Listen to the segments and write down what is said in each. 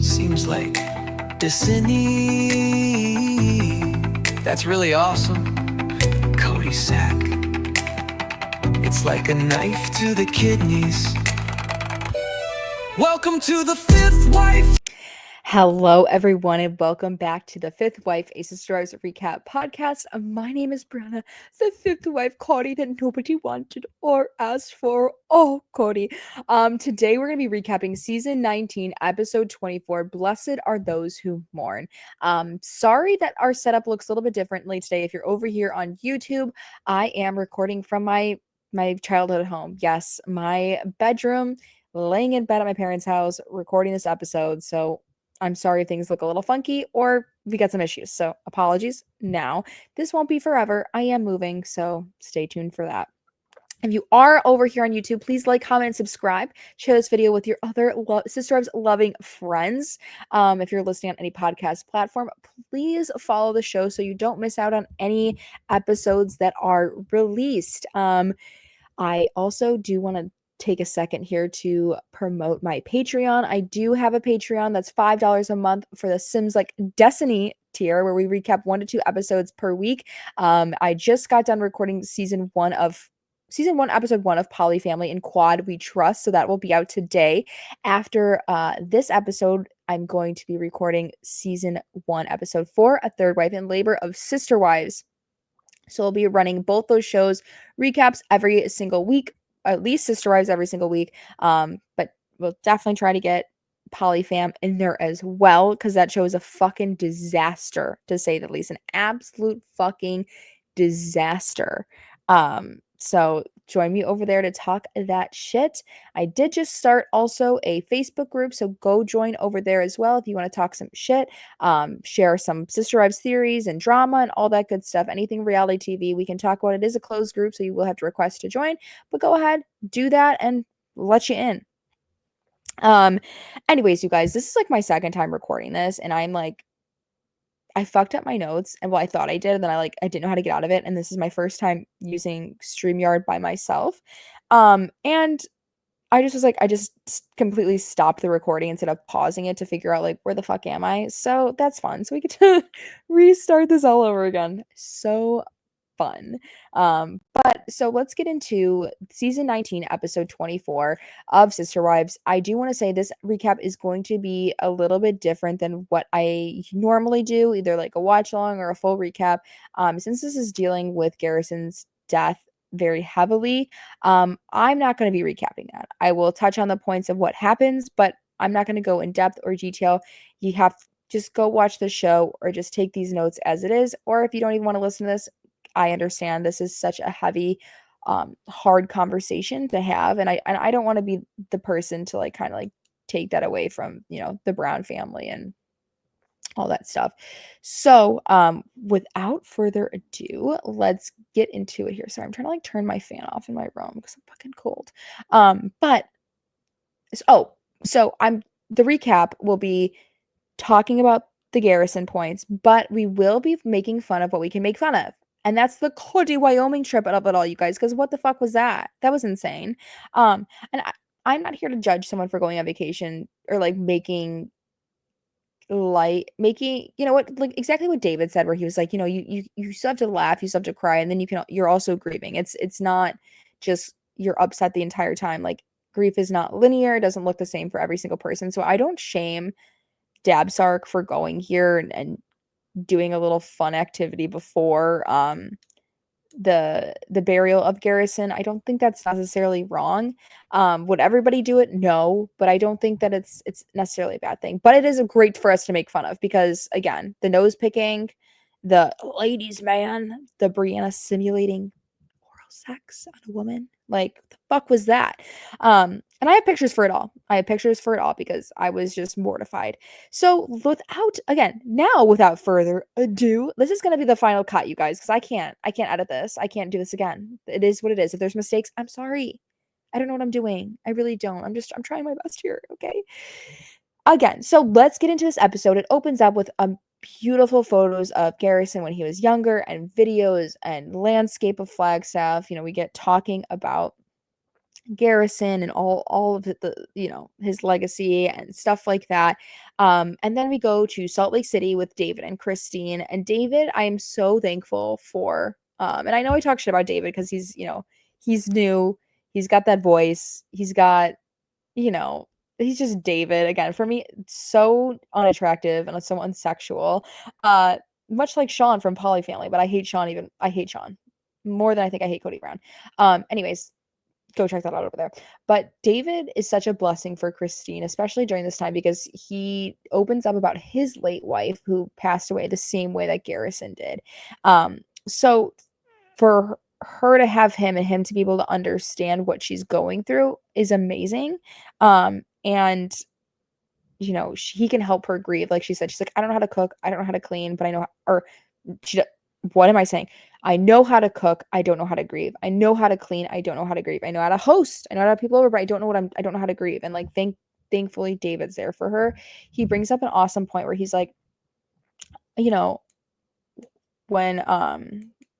Seems like destiny. That's really awesome. Cody Sack. It's like a knife to the kidneys. Welcome to the Fifth Wife. Hello, everyone, and welcome back to the Fifth Wife, a Sisterwives recap podcast. My name is Brianna, the fifth wife, Cody, that nobody wanted or asked for. Oh, Cody. Today we're gonna be recapping season 19, episode 24. Blessed are those who mourn. Sorry that our setup looks a little bit differently today. If you're over here on YouTube, I am recording from my childhood home. Yes, my bedroom, laying in bed at my parents' house, recording this episode. So I'm sorry if things look a little funky or we got some issues. So apologies now. This won't be forever. I am moving, so stay tuned for that. If you are over here on YouTube, please like, comment, and subscribe. Share this video with your other Sisterwives loving friends. If you're listening on any podcast platform, please follow the show so you don't miss out on any episodes that are released. I also do want to take a second here to promote my Patreon. I do have a Patreon that's $5 a month for the Sims like Destiny tier, where we recap 1 to 2 episodes per week. I just got done recording season 1, episode 1 of Polyfamily in Quad We Trust, so that will be out today. After this episode, I'm going to be recording season 1, episode 4, A Third Wife in Labor of Sisterwives. So we'll be running both those shows, recaps every single week, at least Sisterwives every single week. But we'll definitely try to get Polyfam in there as well, because that show is a fucking disaster, to say the least. An absolute fucking disaster. So join me over there to talk that shit. I did just start also a Facebook group, so go join over there as well if you want to talk some shit, share some Sisterwives theories and drama and all that good stuff. Anything reality TV we can talk about. It is a closed group, so you will have to request to join, but go ahead, do that, and let you in. Anyways, you guys, this is like my second time recording this, and I'm like, I fucked up my notes, and well, I thought I did, and then I didn't know how to get out of it, and this is my first time using StreamYard by myself. And I just was like, I just completely stopped the recording instead of pausing it to figure out like where the fuck am I? So that's fun. So we get to restart this all over again. So fun. But so let's get into season 19, episode 24 of Sisterwives. I do want to say this recap is going to be a little bit different than what I normally do, either like a watch along or a full recap. Since this is dealing with Garrison's death very heavily, I'm not going to be recapping that. I will touch on the points of what happens, but I'm not going to go in depth or detail. You have to just go watch the show or just take these notes as it is. Or if you don't even want to listen to this, I understand this is such a heavy, hard conversation to have, and I don't want to be the person to like kind of like take that away from, you know, the Brown family and all that stuff. So, without further ado, let's get into it here. Sorry, I'm trying to like turn my fan off in my room because I'm fucking cold. But so I'm the recap will be talking about the Garrison points, but we will be making fun of what we can make fun of. And that's the Cody, Wyoming trip of it all, you guys, because what the fuck was that? That was insane. And I'm not here to judge someone for going on vacation or like making, you know what, like exactly what David said, where he was like, you know, you still have to laugh, you still have to cry, and then you're also grieving. It's not just you're upset the entire time. Like grief is not linear, it doesn't look the same for every single person. So I don't shame Dabsark for going here and doing a little fun activity before the burial of Garrison. I don't think that's necessarily wrong. Would everybody do it? No, but I don't think that it's necessarily a bad thing. But it is great for us to make fun of because again, the nose picking, the ladies man, the Brianna simulating oral sex on a woman. Like, what the fuck was that? And I have pictures for it all. I have pictures for it all because I was just mortified. So without further ado, this is gonna be the final cut, you guys, because I can't edit this. I can't do this again. It is what it is. If there's mistakes, I'm sorry. I don't know what I'm doing. I really don't. I'm trying my best here, okay? Again, so let's get into this episode. It opens up with beautiful photos of Garrison when he was younger and videos and landscape of Flagstaff. You know, we get talking about Garrison and all of the, you know, his legacy and stuff like that. And then we go to Salt Lake City with David and Christine. And David, I am so thankful for. And I know I talk shit about David because he's, he's new. He's got that voice. He's got, you know, he's just David. Again, for me, so unattractive and so unsexual. Much like Sean from Poly Family, but I hate Sean more than I think I hate Cody Brown. Anyways, go check that out over there. But David is such a blessing for Christine, especially during this time, because he opens up about his late wife who passed away the same way that Garrison did. So for her to have him and him to be able to understand what she's going through is amazing. And he can help her grieve. Like she said, she's like, I don't know how to cook, I don't know how to clean, but I know or she what am I saying? I know how to cook, I don't know how to grieve. I know how to clean, I don't know how to grieve. I know how to host, I know how to have people over, but I don't know how to grieve. And like thankfully David's there for her. He brings up an awesome point where he's like, you know, when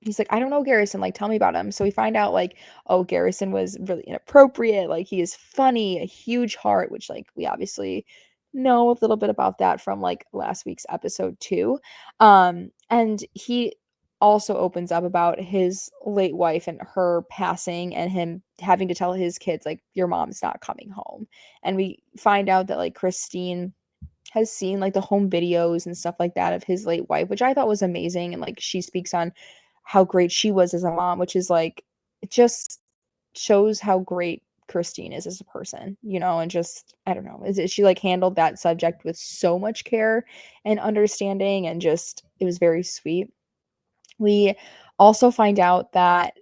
he's like, I don't know Garrison, like tell me about him. So we find out like, oh, Garrison was really inappropriate, like he is funny, a huge heart, which like we obviously know a little bit about that from like last week's episode too. And he also opens up about his late wife and her passing and him having to tell his kids like your mom's not coming home. And we find out that like Christine has seen like the home videos and stuff like that of his late wife, which I thought was amazing. And like she speaks on how great she was as a mom, which is like, it just shows how great Christine is as a person, and just, I don't know, she like handled that subject with so much care and understanding, and just, it was very sweet. We also find out that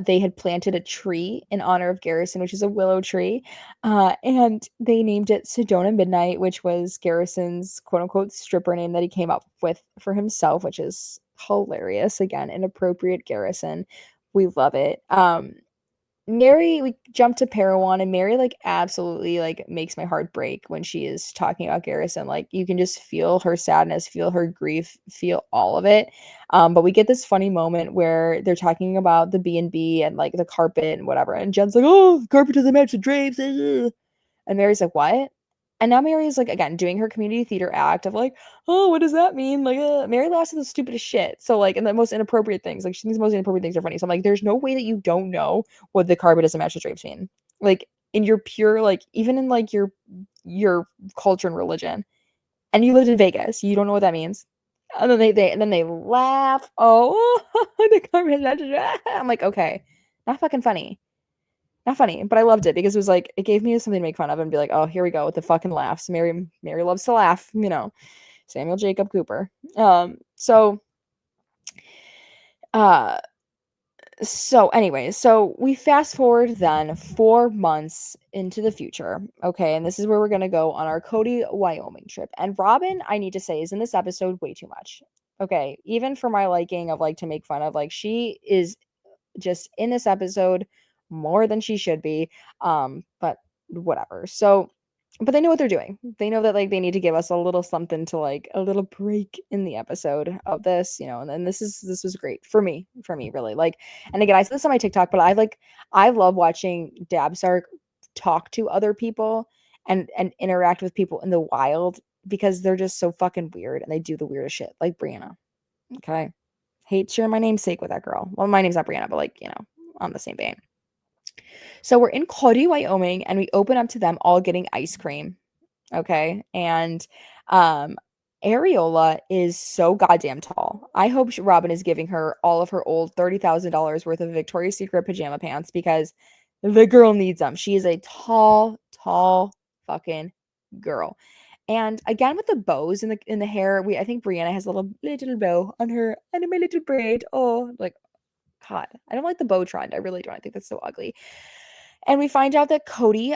they had planted a tree in honor of Garrison, which is a willow tree, and they named it Sedona Midnight, which was Garrison's quote-unquote stripper name that he came up with for himself, which is hilarious. Again, inappropriate Garrison. We love it. Mary, we jump to Parowan, and Mary like absolutely like makes my heart break when she is talking about Garrison. Like you can just feel her sadness, feel her grief, feel all of it. But we get this funny moment where they're talking about the B&B and like the carpet and whatever, and Jen's like, "Oh, the carpet doesn't match the drapes." And Mary's like, "What?" And now Mary is like, again, doing her community theater act of like, "Oh, what does that mean?" Like, Mary laughs at the stupidest shit. So like, and the most inappropriate things, like she thinks the most inappropriate things are funny. So I'm like, there's no way that you don't know what the carpet doesn't match the drapes mean. Like in your pure, like even in like your culture and religion, and you lived in Vegas, you don't know what that means. And then they laugh. Oh, the carpet matches. I'm like, okay, not fucking funny. Not funny, but I loved it because it was like it gave me something to make fun of and be like, oh, here we go with the fucking laughs. Mary loves to laugh, Samuel Jacob Cooper. So uh so anyway, so we fast forward then 4 months into the future. Okay, and this is where we're gonna go on our Cody, Wyoming trip. And Robin, I need to say, is in this episode way too much. Okay, even for my liking of like to make fun of, like she is just in this episode more than she should be. But whatever. So, but they know what they're doing. They know that like they need to give us a little something to like a little break in the episode of this, and then this was great for me, really. Like, and again, I said this on my TikTok, but I love watching Dabsark talk to other people and interact with people in the wild because they're just so fucking weird and they do the weirdest shit, like Brianna. Okay. Hate sharing my namesake with that girl. Well, my name's not Brianna, but like, on the same vein. So we're in Cody, Wyoming, and we open up to them all getting ice cream. Okay. And Areola is so goddamn tall. I hope Robin is giving her all of her old $30,000 worth of Victoria's Secret pajama pants because the girl needs them. She is a tall, tall fucking girl. And again with the bows in the hair, I think Brianna has a little bow on her and my little braid. Oh, like God. I don't like the bow trend. I really don't. I think that's so ugly. And we find out that Cody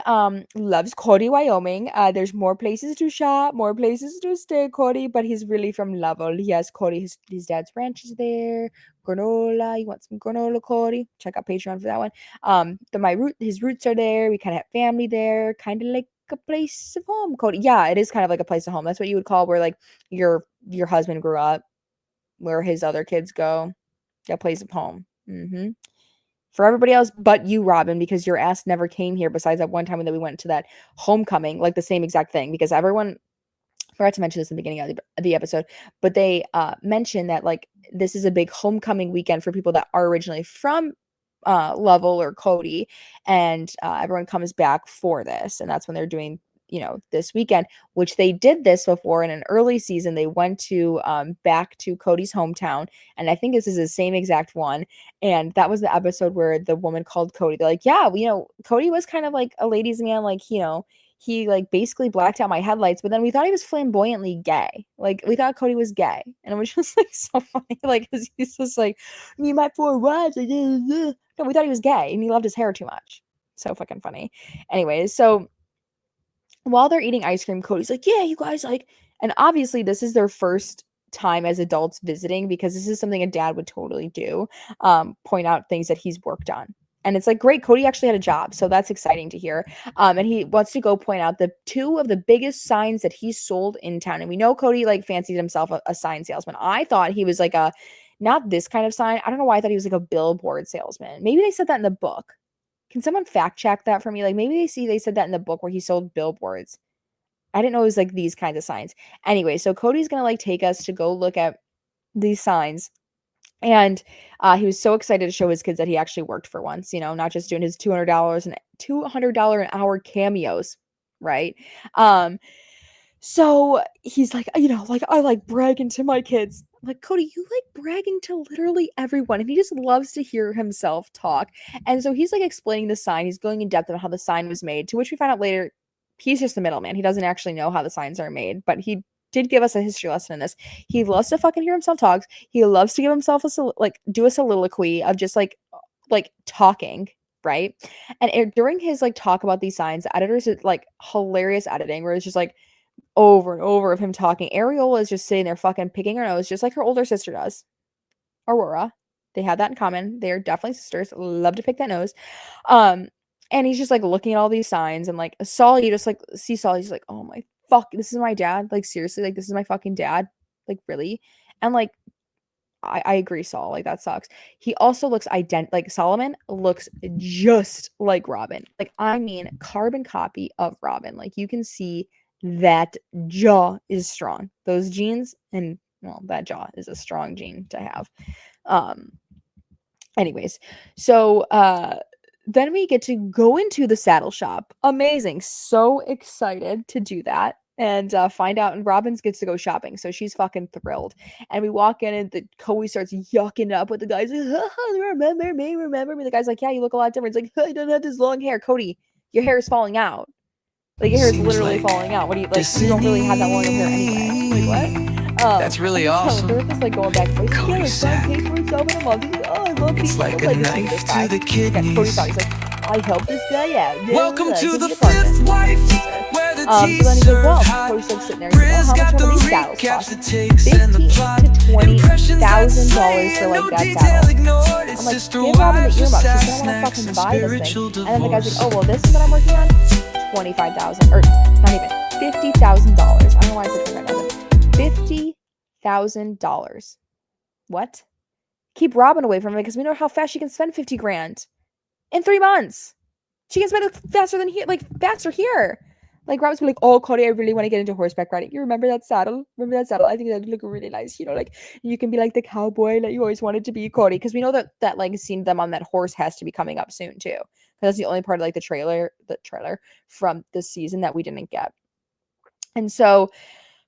loves Cody, Wyoming. There's more places to shop, more places to stay, Cody, but he's really from Lovell. Yes, Cody, his dad's ranch is there. Granola, you want some granola, Cody? Check out Patreon for that one. His roots are there. We kind of have family there, kind of like a place of home, Cody. Yeah, it is kind of like a place of home. That's what you would call where like your husband grew up, where his other kids go. Yeah, place of home. For everybody else but you, Robin, because your ass never came here besides that one time that we went to that homecoming, like the same exact thing, because everyone forgot to mention this in the beginning of the episode, but they mentioned that like this is a big homecoming weekend for people that are originally from Lovell or Cody, and everyone comes back for this, and that's when they're doing this weekend, which they did this before in an early season. They went to back to Cody's hometown, and I think this is the same exact one. And that was the episode where the woman called Cody. They're like, yeah, Cody was kind of like a ladies' man, like he like basically blacked out my headlights, but then we thought he was flamboyantly gay. Like we thought Cody was gay, and it was just like so funny. Like 'cause he's just like me and my four wives. Like, no, we thought he was gay, and he loved his hair too much. So fucking funny. Anyways, so while they're eating ice cream, Cody's like, yeah, you guys like, and obviously this is their first time as adults visiting because this is something a dad would totally do. Point out things that he's worked on. And it's like, great, Cody actually had a job. So that's exciting to hear. And he wants to go point out the two of the biggest signs that he sold in town. And we know Cody like fancied himself a sign salesman. I thought he was like not this kind of sign. I don't know why I thought he was like a billboard salesman. Maybe they said that in the book. Can someone fact check that for me? Like maybe they said that in the book where he sold billboards. I didn't know it was like these kinds of signs. Anyway, so Cody's gonna like take us to go look at these signs. And he was so excited to show his kids that he actually worked for once, not just doing his $200 an hour cameos, right? So he's like, like I like bragging to my kids. I'm like, Cody, you like bragging to literally everyone. And he just loves to hear himself talk. And so he's like explaining the sign. He's going in depth on how the sign was made, to which we find out later he's just the middleman. He doesn't actually know how the signs are made, but he did give us a history lesson in this. He loves to fucking hear himself talk. He loves to give himself do a soliloquy of just like talking, right? And during his like talk about these signs, the editors did like hilarious editing where it's just like over and over of him talking. Ariel is just sitting there fucking picking her nose just like her older sister does, Aurora. They have that in common. They are definitely sisters. Love to pick that nose. And he's just like looking at all these signs, and like Saul, you just like see Saul, he's like, oh my fuck, this is my dad. Like seriously, like this is my fucking dad. Like really? And like I agree, Saul. Like that sucks. He also looks like Solomon looks just like Robin. Like I mean, carbon copy of Robin. Like you can see that jaw is strong. Those genes, and well, that jaw is a strong gene to have. Anyways, so then we get to go into the saddle shop. Amazing. So excited to do that and find out. And Robbins gets to go shopping. So she's fucking thrilled. And we walk in and the Cody starts yucking up with the guys. Remember me, remember me. The guy's like, yeah, you look a lot different. It's like, I don't have this long hair. Cody, your hair is falling out. Like your hair is literally falling out. What do you like? You don't really have that long of hair anyway. Like what? That's really awesome. So they're just like going back and forth. Yeah, like Brian paid for himself in a month. He's like, oh, I love It's like a knife to the kidneys. Cody thought he's like, I helped this guy out. Welcome to the fifth wife, where the so tea then he's like, well, served Cody's like sitting there. Briz He's like, got oh, the how much recaps, the are these takes, saddles and the cost? plot. $15,000 Impressions that for slay, like no that detail saddle. ignored. It's I'm like, Sister give Robin the Wives, earmuffs. She's sass gonna want to snacks, fucking and buy this spiritual thing. And then the guy's divorce. like, oh, well, this one that I'm working on, $25,000 or not even $50,000. I don't know why I said $25,000. $50,000. What? Keep Robin away from it because we know how fast she can spend 50 grand in 3 months. She can spend it faster than here, like faster here. Like Robin's like, oh, Cody, I really want to get into horseback riding. You remember that saddle? Remember that saddle? I think that'd look really nice. Like you can be like the cowboy that you always wanted to be, Cody. Because we know that like seeing them on that horse has to be coming up soon too. Because that's the only part of like the trailer from this season that we didn't get. And so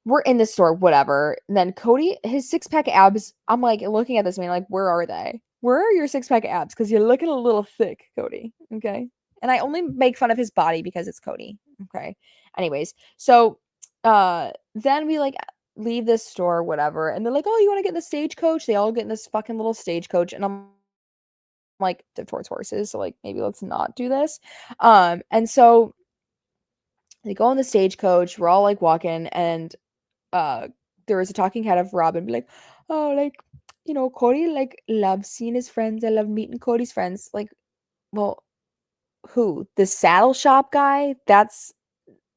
we're in the store, whatever. And then Cody, his 6-pack abs, I'm like looking at this man, like, where are they? Where are your 6-pack abs? Because you're looking a little thick, Cody. Okay. And I only make fun of his body because it's Cody. Okay. Anyways, so then we like leave this store, whatever. And they're like, oh, you want to get in the stagecoach? They all get in this fucking little stagecoach. And I'm like, towards horses. So like, maybe let's not do this. And so they go on the stagecoach. We're all like walking, and there was a talking head of Robin be like, oh, like, Cody like loves seeing his friends. I love meeting Cody's friends. Like, well, who? The saddle shop guy? That's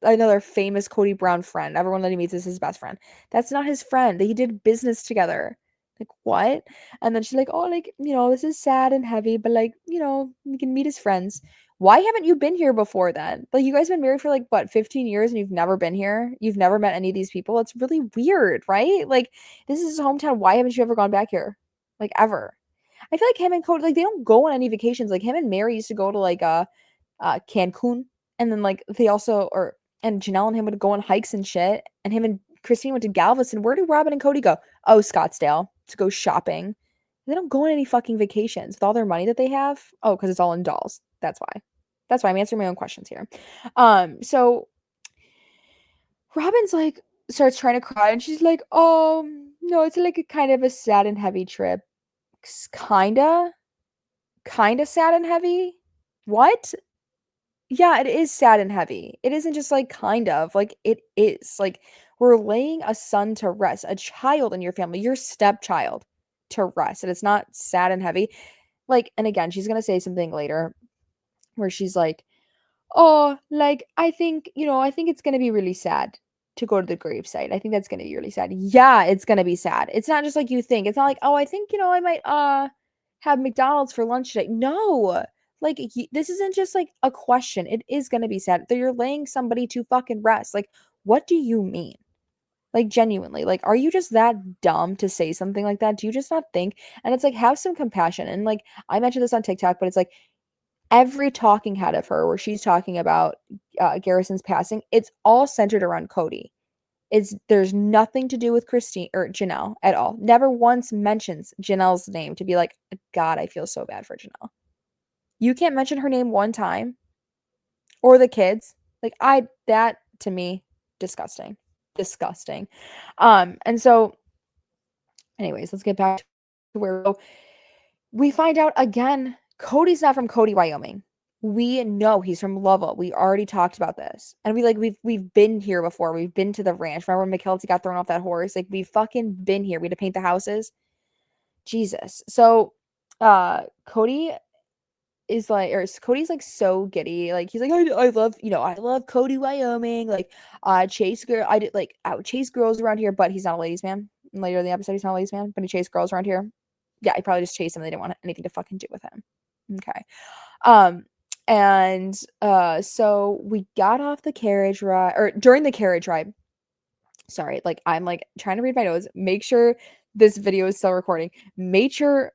another famous Cody Brown friend. Everyone that he meets is his best friend. That's not his friend. They did business together. Like, what? And then she's like, oh, like, this is sad and heavy, but like, you can meet his friends. Why haven't you been here before then? Like, you guys have been married for like what, 15 years and you've never been here? You've never met any of these people? It's really weird, right? Like, this is his hometown. Why haven't you ever gone back here? Like, ever. I feel like him and Cody, like, they don't go on any vacations. Like, him and Mary used to go to like Cancun, and then like they also or and Janelle and him would go on hikes and shit, and him and Christine went to Galveston. Where do Robin and Cody go? Oh, Scottsdale to go shopping. They don't go on any fucking vacations with all their money that they have. Oh, because it's all in dolls. That's why. That's why I'm answering my own questions here. So Robin's like starts trying to cry, and she's like, no, it's like a kind of a sad and heavy trip. Kinda sad and heavy. What? Yeah, it is sad and heavy. It isn't just like kind of, like it is. Like, we're laying a son to rest, a child in your family, your stepchild to rest. And it's not sad and heavy. Like, and again, she's gonna say something later where she's like, oh, like, I think it's gonna be really sad to go to the gravesite. I think that's gonna be really sad. Yeah, it's gonna be sad. It's not just like you think. It's not like, oh, I think, I might have McDonald's for lunch today. No. Like, this isn't just like a question. It is gonna be sad that you're laying somebody to fucking rest. Like, what do you mean? Like, genuinely, like, are you just that dumb to say something like that? Do you just not think? And it's like, have some compassion. And like, I mentioned this on TikTok, but it's like every talking head of her where she's talking about Garrison's passing, it's all centered around Cody. There's nothing to do with Christine or Janelle at all. Never once mentions Janelle's name to be like, God, I feel so bad for Janelle. You can't mention her name one time or the kids. Like, that to me, disgusting. Disgusting. And so anyways, let's get back to where we find out again, Cody's not from Cody, Wyoming. We know he's from Lovell. We already talked about this. And we've been here before. We've been to the ranch. Remember when McKelty got thrown off that horse? Like, we've fucking been here. We had to paint the houses. Jesus. So Cody is like, or Cody's like so giddy. Like, he's like, I love Cody, Wyoming. Like, chase girl. I would chase girls around here, but he's not a ladies' man. And later in the episode, he's not a ladies' man, but he chased girls around here. Yeah, he probably just chased them. They didn't want anything to fucking do with him. Okay. And so we got off the carriage ride, or during the carriage ride. Sorry, like, I'm like trying to read my notes. Make sure this video is still recording. Make sure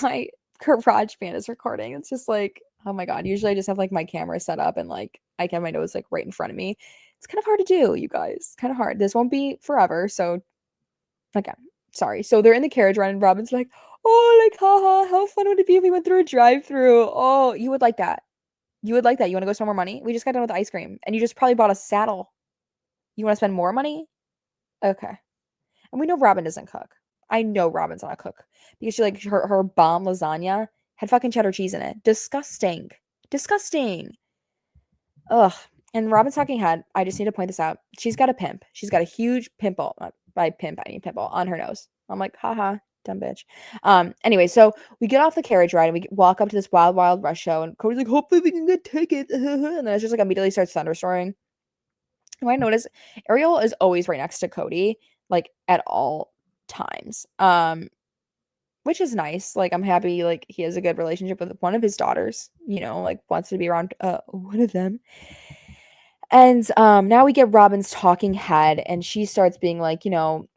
my garage band is recording. It's just like, oh my god. Usually I just have like my camera set up and like I can have my notes like right in front of me. It's kind of hard to do, you guys. Kind of hard. This won't be forever, so again, sorry. So they're in the carriage ride and Robin's like, oh, like, haha, how fun would it be if we went through a drive-through? Oh, you would like that. You would like that. You want to go spend more money? We just got done with ice cream and you just probably bought a saddle. You want to spend more money? Okay. And we know Robin doesn't cook. I know Robin's not a cook because she like her bomb lasagna had fucking cheddar cheese in it. Disgusting. Disgusting. Ugh. And Robin's talking head, I just need to point this out. She's got a pimp. She's got a huge pimple. By pimp, I mean pimple on her nose. I'm like, haha, dumb bitch. Anyway, so we get off the carriage ride and we walk up to this Wild Wild Rush show, and Cody's like, hopefully we can get tickets. And then it's just like immediately starts thunderstorming. And I notice Ariel is always right next to Cody, like at all times. Which is nice. Like, I'm happy like he has a good relationship with one of his daughters, like wants to be around one of them. And now we get Robin's talking head, and she starts being like,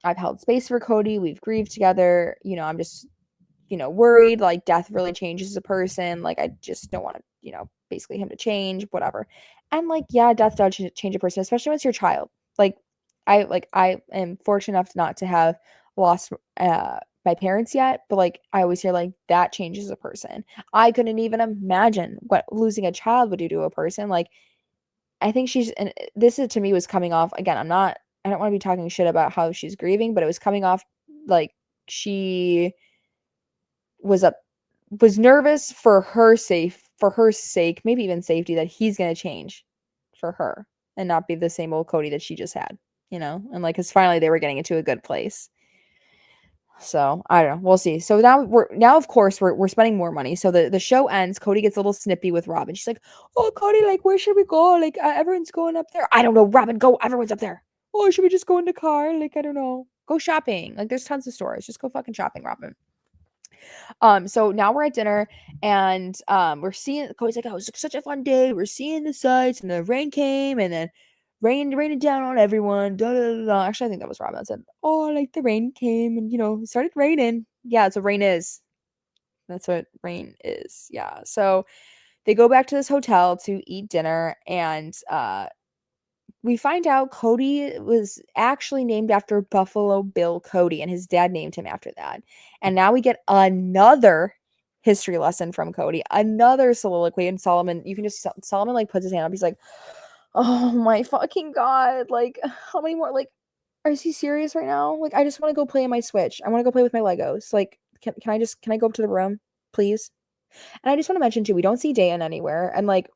I've held space for Cody. We've grieved together. I'm just, worried. Like, death really changes a person. Like, I just don't want to, basically him to change, whatever. And like, yeah, death does change a person, especially when it's your child. Like, I am fortunate enough not to have lost my parents yet, but like, I always hear like that changes a person. I couldn't even imagine what losing a child would do to a person. Like, I think and this is, to me, was coming off, again, I don't want to be talking shit about how she's grieving, but it was coming off like she was nervous for her sake, maybe even safety, that he's going to change for her and not be the same old Cody that she just had, and like, cuz finally they were getting into a good place. So I don't know. We'll see. So now of course we're spending more money. So the show ends. Cody gets a little snippy with Robin. She's like, "Oh, Cody, like, where should we go? Like, everyone's going up there." I don't know. Robin, go. Everyone's up there. Oh, should we just go in the car? Like, I don't know. Go shopping. Like, there's tons of stores. Just go fucking shopping, Robin. So now we're at dinner and we're seeing Cody's like, oh, it was such a fun day. We're seeing the sights and the rain came and then raining down on everyone. Da, da, da, da. Actually, I think that was Robin that said, oh, like the rain came and it started raining. Yeah, it's what rain is. That's what rain is. Yeah. So they go back to this hotel to eat dinner and we find out Cody was actually named after Buffalo Bill Cody, and his dad named him after that. And now we get another history lesson from Cody, another soliloquy. And Solomon, you can just Solomon like puts his hand up. He's like, "Oh my fucking god! Like, how many more? Like, is he serious right now? Like, I just want to go play on my Switch. I want to go play with my Legos. Like, can I go up to the room, please?" And I just want to mention too, we don't see Dan anywhere, and like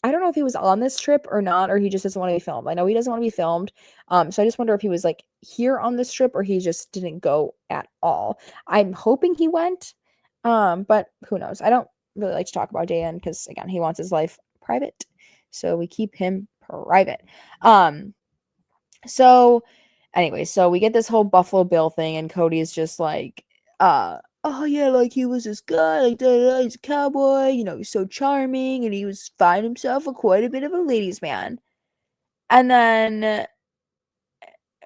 I don't know if he was on this trip or not, or he just doesn't want to be filmed. I know he doesn't want to be filmed. So I just wonder if he was like here on this trip or he just didn't go at all. I'm hoping he went. But who knows? I don't really like to talk about Dan because again, he wants his life private. So we keep him private. So anyway, so we get this whole Buffalo Bill thing, and Cody is just like, oh yeah, like he was this guy, like da, da, da, he's a cowboy, he's so charming, and he was finding himself quite a bit of a ladies' man. And then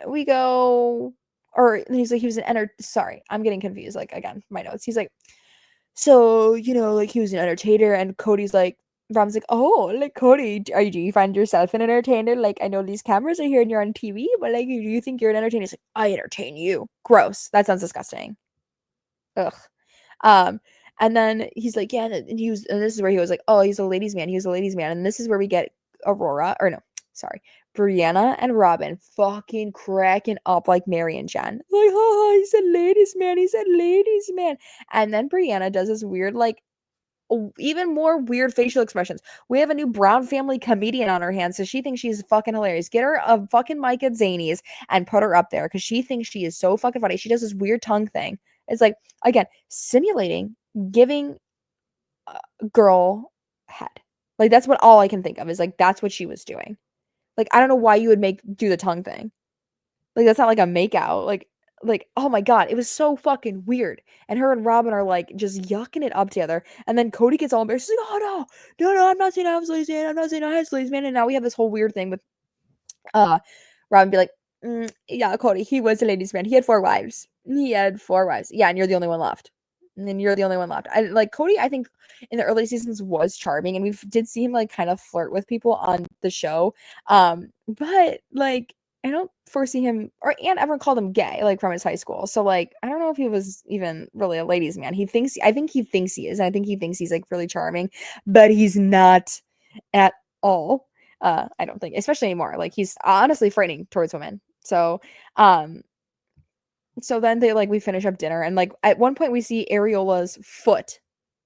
we go, or he's like, he was sorry, I'm getting confused. Like again, my notes. He's like, so like he was an entertainer, and Cody's like, Rob's like, oh, like Cody, do you find yourself an entertainer? Like, I know these cameras are here and you're on TV, but like, do you think you're an entertainer? He's like, I entertain you. Gross. That sounds disgusting. Ugh. Um, and then he's like, yeah, and this is where he was like, oh, he's a ladies' man. He was a ladies' man. And this is where we get Aurora, or no, sorry, Brianna and Robin fucking cracking up like Mary and Jen. Like, oh, he's a ladies' man. He's a ladies' man. And then Brianna does this weird, like, even more weird facial expressions. We have a new Brown family comedian on her hands, so she thinks she's fucking hilarious. Get her a fucking mic at Zany's and put her up there because she thinks she is so fucking funny. She does this weird tongue thing. It's like, again, simulating giving a girl head. Like, that's what all I can think of is like, that's what she was doing. Like, I don't know why you would do the tongue thing. Like, that's not like a makeout. Like, oh my god, it was so fucking weird. And her and Robin are like just yucking it up together. And then Cody gets all embarrassed. She's like, oh no, I'm not saying I was lazy, man. I'm not saying I was lazy, man. And now we have this whole weird thing with Robin be like, yeah, Cody, he was a ladies' man. He had 4 wives. Yeah, and you're the only one left. And then you're the only one left. I like Cody, I think in the early seasons was charming, and we did see him like kind of flirt with people on the show. But like I don't foresee him and ever called him gay, like from his high school. So like I don't know if he was even really a ladies' man. I think he thinks he is, and I think he thinks he's like really charming, but he's not at all. I don't think, especially anymore. Like he's honestly frightening towards women. Um, so then we finish up dinner, and like at one point we see Ariola's foot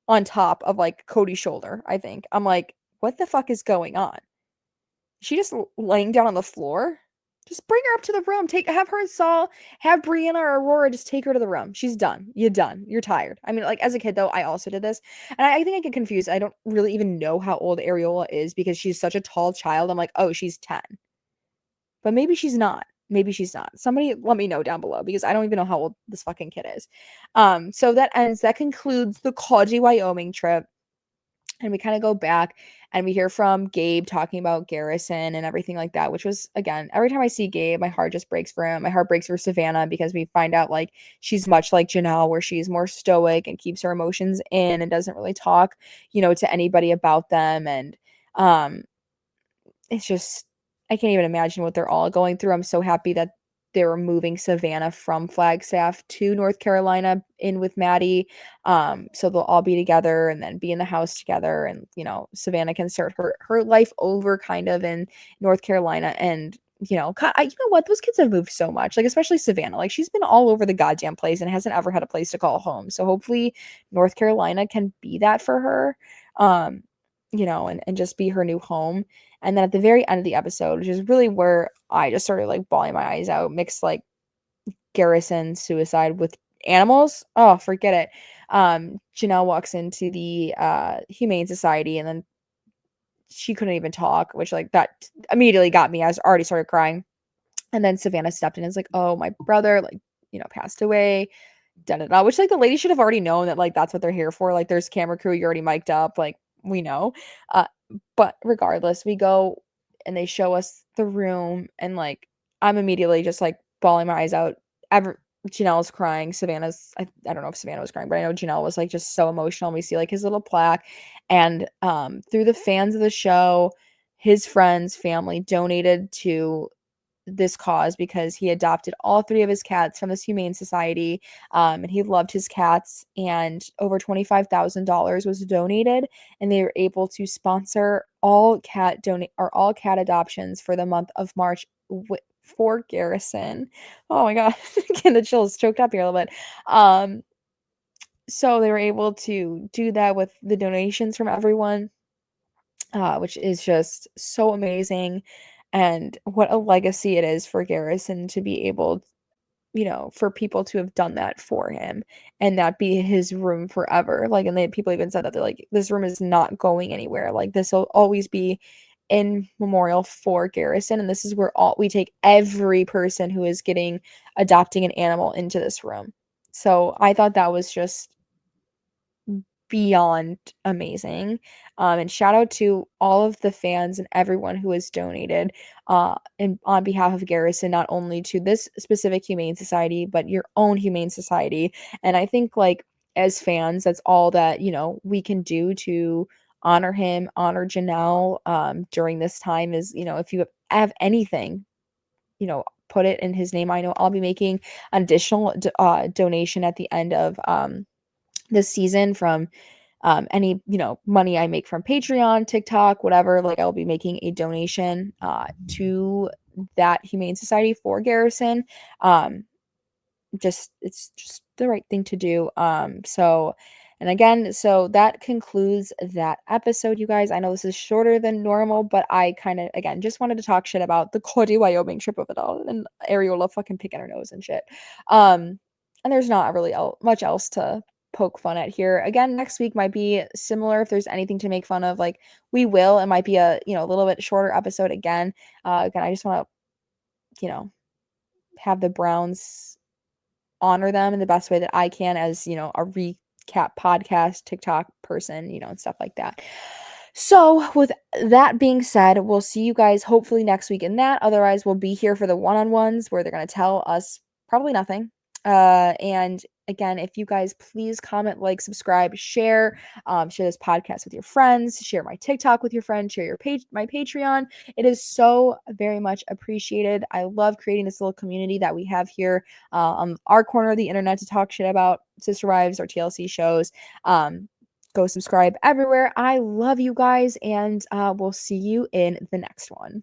on top of like Cody's shoulder. I think I'm like, what the fuck is going on? Is she just laying down on the floor? Just bring her up to the room. Have her and Saul, have Brianna or Aurora just take her to the room. She's done. You're done. You're tired. I mean, like as a kid though, I also did this, and I think I get confused. I don't really even know how old Areola is because she's such a tall child. I'm like, oh, she's 10, but maybe she's not. Maybe she's not. Somebody let me know down below because I don't even know how old this fucking kid is. So that concludes the Kaji, Wyoming trip. And we kind of go back and we hear from Gabe talking about Garrison and everything like that, which was, again, every time I see Gabe, my heart just breaks for him. My heart breaks for Savannah because we find out like she's much like Janelle, where she's more stoic and keeps her emotions in and doesn't really talk, to anybody about them. And it's just, I can't even imagine what they're all going through. I'm so happy that they were moving Savannah from Flagstaff to North Carolina in with Maddie. So they'll all be together and then be in the house together. And, Savannah can start her life over kind of in North Carolina. And, you know what? Those kids have moved so much, like, especially Savannah. Like, she's been all over the goddamn place and hasn't ever had a place to call home. So hopefully North Carolina can be that for her, and just be her new home. And then at the very end of the episode, which is really where I just started like bawling my eyes out, mixed like Garrison suicide with animals. Oh, forget it. Janelle walks into the Humane Society and then she couldn't even talk, which like that immediately got me. I was already started crying. And then Savannah stepped in and was like, oh, my brother, like, passed away. da-da-da, which, like, the lady should have already known that, like, that's what they're here for, like, there's camera crew, you're already mic'd up, like, we know, uh, but regardless, we go and they show us the room, and, like, I'm immediately just, like, bawling my eyes out. Ever Janelle's crying, Savannah's I don't know if Savannah was crying, but I know Janelle was, like, just so emotional, and we see, like, his little plaque, and, through the fans of the show, his friends, family donated to this cause because he adopted all 3 of his cats from this humane society, and he loved his cats, and over $25,000 was donated, and they were able to sponsor all cat adoptions for the month of March for Garrison. Oh my god, getting the chills, choked up here a little bit. So they were able to do that with the donations from everyone, which is just so amazing. And what a legacy it is for Garrison to be able, for people to have done that for him and that be his room forever. Like, and people even said that they're like, this room is not going anywhere. Like, this will always be in memorial for Garrison. And this is where we take every person who is adopting an animal into this room. So I thought that was just beyond amazing. And shout out to all of the fans and everyone who has donated and on behalf of Garrison, not only to this specific humane society, but your own humane society. And I think, like, as fans, that's all that, we can do to honor him, honor Janelle during this time is, if you have anything, put it in his name. I know I'll be making an additional donation at the end of this season from any money I make from Patreon, TikTok, whatever. Like, I'll be making a donation to that humane society for Garrison. It's just the right thing to do. And again, so that concludes that episode, you guys. I know this is shorter than normal, but I kind of, again, just wanted to talk shit about the Cody, Wyoming trip of it all, and Ariola fucking picking her nose and shit. And there's not really much else to poke fun at here. Again, next week might be similar. If there's anything to make fun of, like, we will. It might be a a little bit shorter episode again. Again, I just want to have the Browns honor them in the best way that I can as, a recap podcast, TikTok person, and stuff like that. So, with that being said, we'll see you guys hopefully next week in that. Otherwise, we'll be here for the one-on-ones where they're going to tell us probably nothing. And again, if you guys please comment, like, subscribe, share this podcast with your friends, share my TikTok with your friends, share my Patreon. It is so very much appreciated. I love creating this little community that we have here on our corner of the internet to talk shit about Sisterwives or TLC shows. Go subscribe everywhere. I love you guys, and we'll see you in the next one.